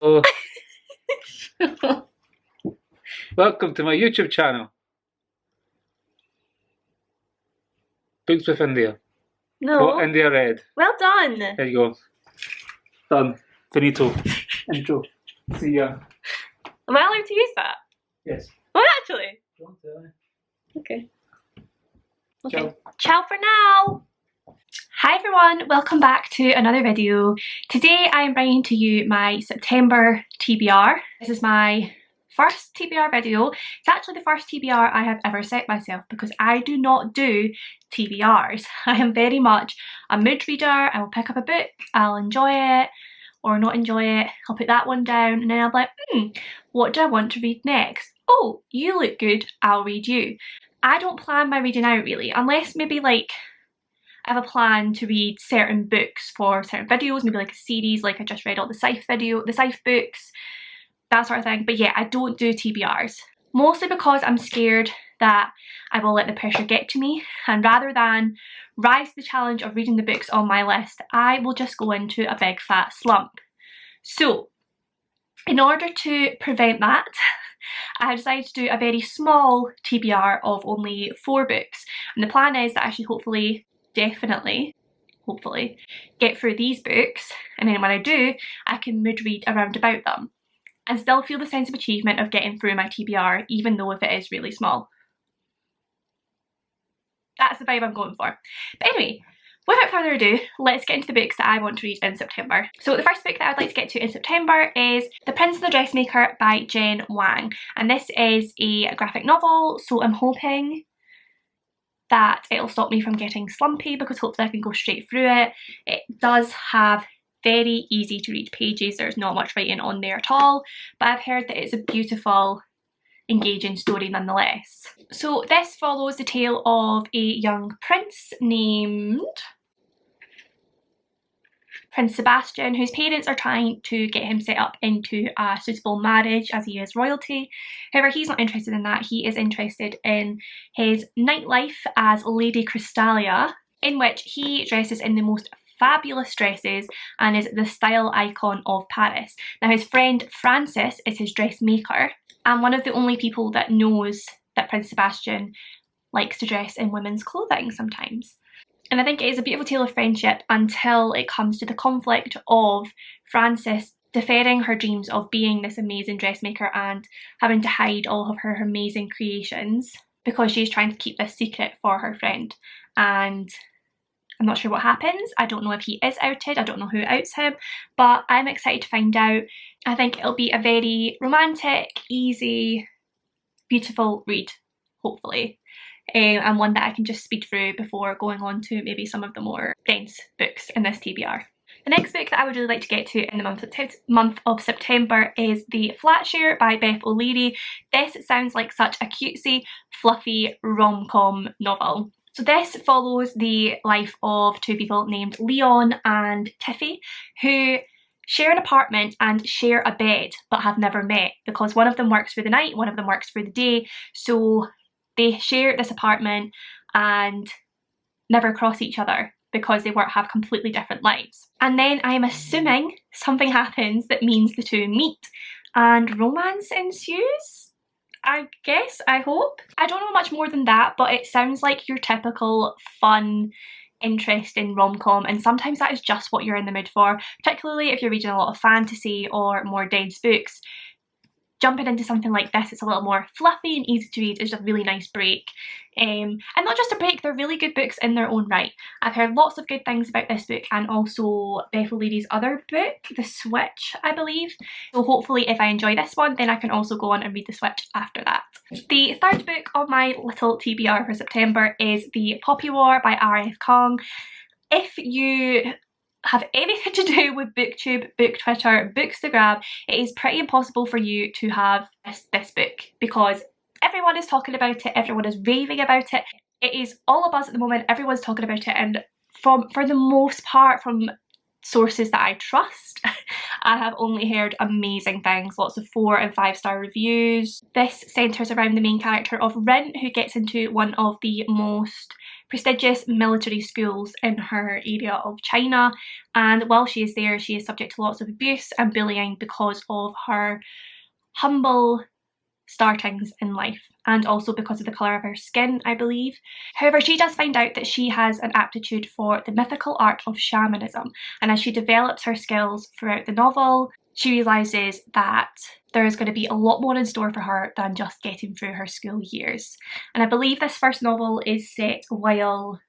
Oh. Welcome to my YouTube channel. Books with India. No. Oh, India Red. Well done. There you go. Done. Finito. Intro. See ya. Am I allowed to use that? Yes. Oh, actually? Okay. Ciao. Ciao for now. Hi everyone, welcome back to another video. Today I am bringing to you my September TBR. This is my first TBR video. It's actually the first TBR I have ever set myself because I do not do TBRs. I am very much a mood reader. I will pick up a book, I'll enjoy it or not enjoy it, I'll put that one down and then I'll be like, what do I want to read next? Oh, you look good, I'll read you. I don't plan my reading out really, unless maybe like I have a plan to read certain books for certain videos, maybe like a series, like I just read all the Scythe books, that sort of thing. But yeah, I don't do TBRs. Mostly because I'm scared that I will let the pressure get to me, and rather than rise to the challenge of reading the books on my list, I will just go into a big fat slump. So, in order to prevent that, I have decided to do a very small TBR of only 4 books. And the plan is that I should hopefully get through these books, and then when I do, I can mood read around about them and still feel the sense of achievement of getting through my TBR, even though if it is really small. That's the vibe I'm going for. But anyway, without further ado, let's get into the books that I want to read in September. So the first book that I'd like to get to in September is The Prince and the Dressmaker by Jen Wang, and this is a graphic novel, so I'm hoping that it'll stop me from getting slumpy because hopefully I can go straight through it. It does have very easy to read pages, there's not much writing on there at all, but I've heard that it's a beautiful, engaging story nonetheless. So this follows the tale of a young prince named Prince Sebastian, whose parents are trying to get him set up into a suitable marriage as he is royalty. However, he's not interested in that. He is interested in his nightlife as Lady Crystalia, in which he dresses in the most fabulous dresses and is the style icon of Paris. Now his friend Francis is his dressmaker and one of the only people that knows that Prince Sebastian likes to dress in women's clothing sometimes. And I think it is a beautiful tale of friendship until it comes to the conflict of Frances deferring her dreams of being this amazing dressmaker and having to hide all of her amazing creations because she's trying to keep this secret for her friend. And I'm not sure what happens. I don't know if he is outed, I don't know who outs him, but I'm excited to find out. I think it'll be a very romantic, easy, beautiful read, hopefully. And one that I can just speed through before going on to maybe some of the more dense books in this TBR. The next book that I would really like to get to in the month of September is The Flatshare by Beth O'Leary. This sounds like such a cutesy, fluffy rom-com novel. So this follows the life of 2 people named Leon and Tiffy, who share an apartment and share a bed but have never met because one of them works for the night, one of them works for the day, so they share this apartment and never cross each other because they have completely different lives. And then I'm assuming something happens that means the 2 meet and romance ensues? I guess, I hope. I don't know much more than that, but it sounds like your typical fun, interesting rom-com, and sometimes that is just what you're in the mood for, particularly if you're reading a lot of fantasy or more dense books. Jumping into something like this, it's a little more fluffy and easy to read, is just a really nice break. And not just a break, they're really good books in their own right. I've heard lots of good things about this book and also Beth O'Leary's other book, The Switch, I believe. So hopefully if I enjoy this one, then I can also go on and read The Switch after that. The third book on my little TBR for September is The Poppy War by R.F. Kuang. If you have anything to do with booktube, book Twitter, bookstagram, it is pretty impossible for you to have this book because everyone is talking about it, everyone is raving about it. It is all a buzz at the moment, everyone's talking about it, and for the most part from sources that I trust, I have only heard amazing things, lots of 4 and 5-star reviews. This centres around the main character of Rin, who gets into one of the most prestigious military schools in her area of China, and while she is there she is subject to lots of abuse and bullying because of her humble startings in life, and also because of the colour of her skin, I believe. However, she does find out that she has an aptitude for the mythical art of shamanism, and as she develops her skills throughout the novel, she realises that there is going to be a lot more in store for her than just getting through her school years. And I believe this first novel is set while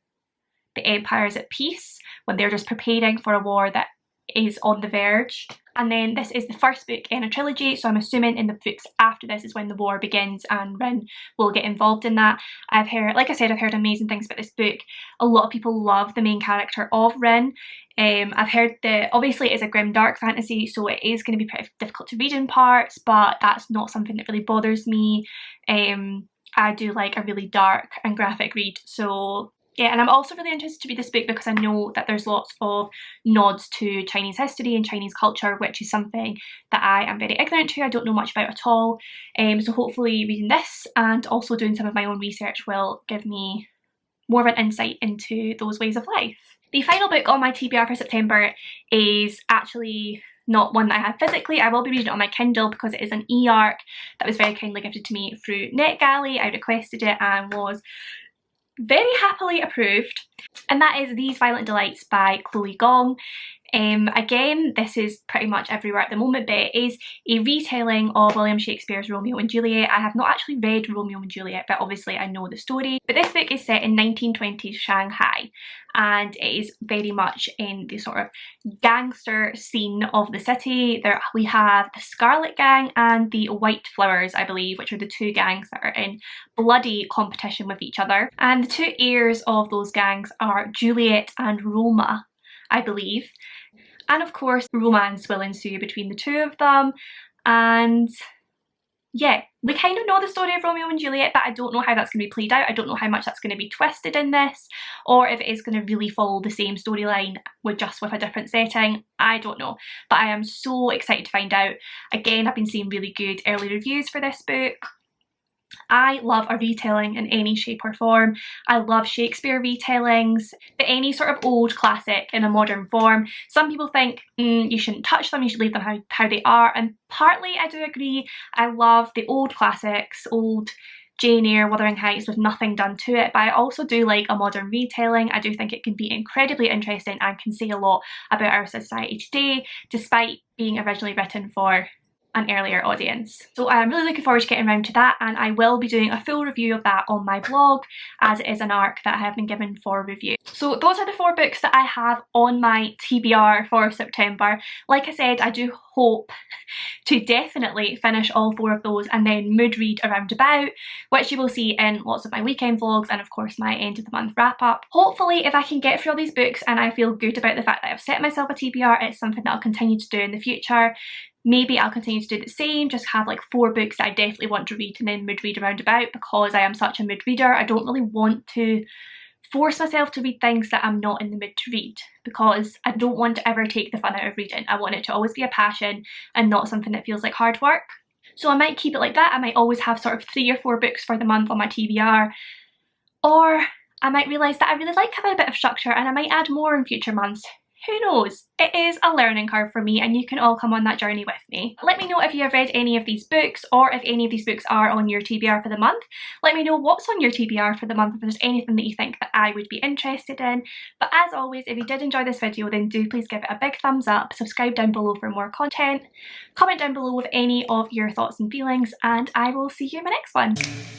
the Empire is at peace, when they're just preparing for a war that is on the verge. And then this is the first book in a trilogy, so I'm assuming in the books after this is when the war begins and Rin will get involved in that. I've heard, like I said, I've heard amazing things about this book. A lot of people love the main character of Rin. I've heard that obviously it's a grim dark fantasy, so it is going to be pretty difficult to read in parts, but that's not something that really bothers me. I do like a really dark and graphic read, so yeah, and I'm also really interested to read this book because I know that there's lots of nods to Chinese history and Chinese culture, which is something that I am very ignorant to. I don't know much about at all. So hopefully reading this and also doing some of my own research will give me more of an insight into those ways of life. The final book on my TBR for September is actually not one that I have physically. I will be reading it on my Kindle because it is an e-arc that was very kindly gifted to me through NetGalley. I requested it and was very happily approved, and that is These Violent Delights by Chloe Gong. Again, this is pretty much everywhere at the moment, but it is a retelling of William Shakespeare's Romeo and Juliet. I have not actually read Romeo and Juliet, but obviously I know the story. But this book is set in 1920s Shanghai, and it is very much in the sort of gangster scene of the city. There we have the Scarlet Gang and the White Flowers, I believe, which are the two gangs that are in bloody competition with each other. And the two heirs of those gangs are Juliet and Roma, I believe. And of course, romance will ensue between the two of them. And yeah, we kind of know the story of Romeo and Juliet, but I don't know how that's going to be played out. I don't know how much that's going to be twisted in this, or if it is going to really follow the same storyline with a different setting. I don't know, but I am so excited to find out. Again, I've been seeing really good early reviews for this book. I love a retelling in any shape or form. I love Shakespeare retellings, but any sort of old classic in a modern form. Some people think you shouldn't touch them, you should leave them how they are, and partly I do agree. I love the old classics, old Jane Eyre, Wuthering Heights with nothing done to it, but I also do like a modern retelling. I do think it can be incredibly interesting and can say a lot about our society today, despite being originally written for an earlier audience. So I'm really looking forward to getting around to that, and I will be doing a full review of that on my blog, as it is an arc that I have been given for review. So those are the 4 books that I have on my TBR for September. Like I said, I do hope to definitely finish all 4 of those and then mood read around about, which you will see in lots of my weekend vlogs and of course my end of the month wrap up. Hopefully, if I can get through all these books and I feel good about the fact that I've set myself a TBR, it's something that I'll continue to do in the future. Maybe I'll continue to do the same, just have like 4 books that I definitely want to read and then mood read around about, because I am such a mood reader. I don't really want to force myself to read things that I'm not in the mood to read, because I don't want to ever take the fun out of reading. I want it to always be a passion and not something that feels like hard work. So I might keep it like that. I might always have sort of 3 or 4 books for the month on my TBR, or I might realise that I really like having a bit of structure and I might add more in future months. Who knows? It is a learning curve for me, and you can all come on that journey with me. Let me know if you have read any of these books, or if any of these books are on your TBR for the month. Let me know what's on your TBR for the month, if there's anything that you think that I would be interested in. But as always, if you did enjoy this video, then do please give it a big thumbs up, subscribe down below for more content, comment down below with any of your thoughts and feelings, and I will see you in my next one.